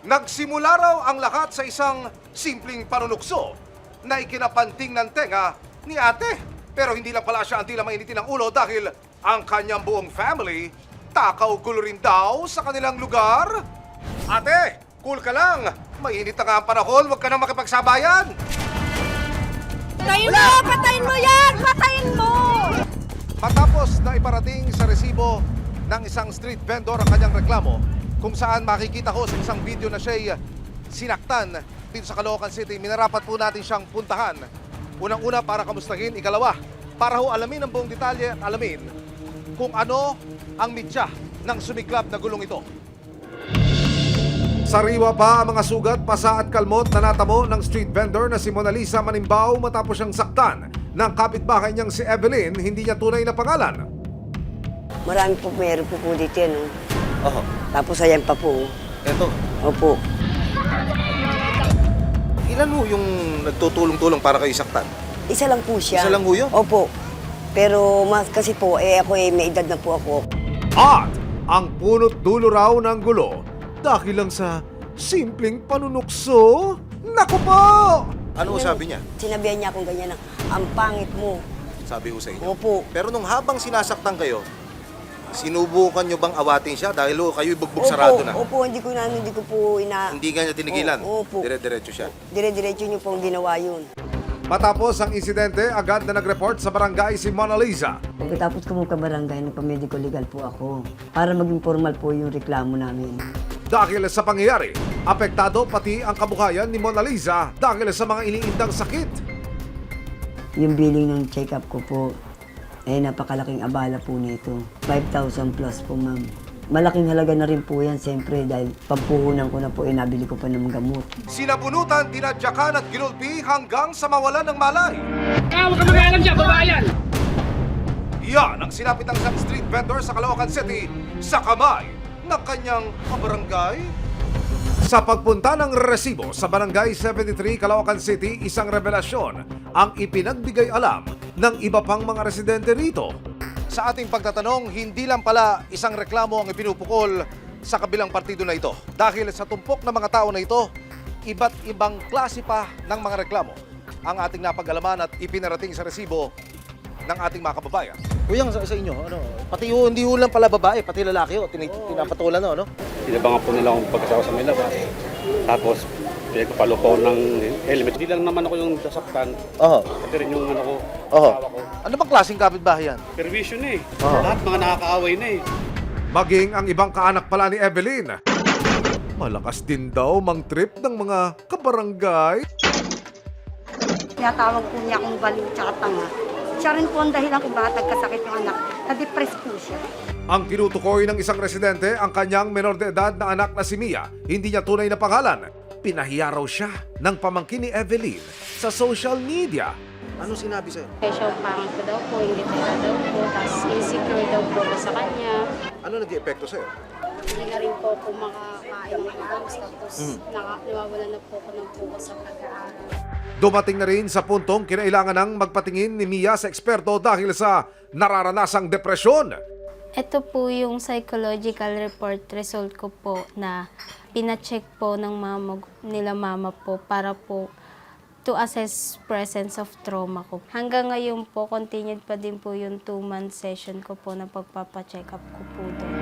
Nagsimula raw ang lahat sa isang simpleng panunukso na ikinapanting ng tenga ni ate. Pero hindi lang pala siya ang tila mainitin ng ulo dahil ang kanyang buong family takaw gulo rin daw sa kanilang lugar. Ate, cool ka lang. Mainit na nga ang panahon, huwag ka nang makipagsabayan. Patayin mo! Patayin mo yan! Patayin mo! Matapos na iparating sa resibo ng isang street vendor ang kanyang reklamo, kung saan makikita ko sa isang video na siya'y sinaktan dito sa Caloocan City, minarapat po natin siyang puntahan. Unang-una para kamustahin, ikalawa, para ho alamin ang buong detalye at alamin kung ano ang mitya ng sumiklab na gulong ito. Sariwa pa ang mga sugat, pasa at kalmot na natamo ng street vendor na si Mona Lisa Manimbaw matapos siyang saktan ng kapitbahay niyang si Evelyn, hindi niya tunay na pangalan. Marami po, meron po dito yan. Oho. Tapos ayan pa po. Eto. Opo. Ilan ho yung nagtutulong-tulong para kayo saktan? Isa lang po siya. Isa lang po yun? Opo. Pero mas kasi po, ako may edad na po ako. At ang punot dulo raw ng gulo dahil lang sa simpleng panunukso? Naku po! Ano sabi niya? Sinabihan niya akong ganyan na, ang pangit mo. Sabi ho sa inyo? Opo. Pero nung habang sinasaktan kayo, sinubukan nyo bang awatin siya dahil kayo'y bugbog sarado na? Opo, hindi ko po Hindi nga niya tinigilan? Opo. Dire-diretso siya? Dire-diretso niyo pong ginawa yun. Matapos ang insidente, agad na nag-report sa barangay si Mona Lisa. Pagkatapos ko mong kabarangay, nagpa-medical legal po ako para maging formal po yung reklamo namin. Dahil sa pangyayari, apektado pati ang kabuhayan ni Mona Lisa dahil sa mga iniindang sakit. Yung billing ng check-up ko po, napakalaking abala po nito. 5,000 plus po, ma'am. Malaking halaga na rin po yan, siyempre, dahil pagpuhunan ko na po, nabili ko pa ng gamot. Sinabunutan, tinadyakan at ginulpi hanggang sa mawalan ng malay. Huwag ka mag-aalam dyan, babayan! Yan ang sinapit ng isang street vendor sa Caloocan City sa kamay ng kanyang kabarangay. Sa pagpunta ng resibo sa Barangay 73, Caloocan City, isang revelasyon ang ipinagbigay alam ng iba pang mga residente rito. Sa ating pagtatanong, hindi lang pala isang reklamo ang ipinupukol sa kabilang partido na ito. Dahil sa tumpok ng mga tao na ito, iba't ibang klase pa ng mga reklamo ang ating napag-alaman at ipinarating sa resibo ng ating mga kababayan. Kuyang sa inyo, pati hindi lang pala babae, pati lalaki, pinapatulan, no? Tinabangan po nila akong pagkasawa sa may labas. Tapos, pinagpapalo ko ng helmet. Hindi lang naman ako yung sasaktan. Pati rin yung asawa ko. Ano bang klaseng kapitbahay yan? Permission eh. Lahat mga nakakaaway na eh. Maging ang ibang kaanak pala ni Evelyn. Malakas din daw mang trip ng mga kabarangay. Tinatawag po niya akong baliw tsaka tanga. Siya rin po ang dahilan kung bakit nagkasakit yung anak. Na-depress po siya. Ang tinutukoy ng isang residente, ang kanyang menor de edad na anak na si Mia, hindi niya tunay na pangalan. Pinahiya raw siya ng pamangkin ni Evelyn sa social media. Ano sinabi sa'yo? Kesyo pangit ko daw po, hindi pera daw po, tapos insecure daw po ko sa kanya. Ano nag-epekto sa'yo? Hindi na rin po ako makakain ng maayos, tapos nawawalan na po ako ng focus sa pag-aaral. Dumating na rin sa puntong kinailangan ng magpatingin ni Mia sa eksperto dahil sa nararanasang depresyon. Ito po yung psychological report result ko po na pina-check po ng nila mama po para po to assess presence of trauma ko. Hanggang ngayon po, continued pa din po yung 2-month session ko po na pagpapacheck up ko po doon.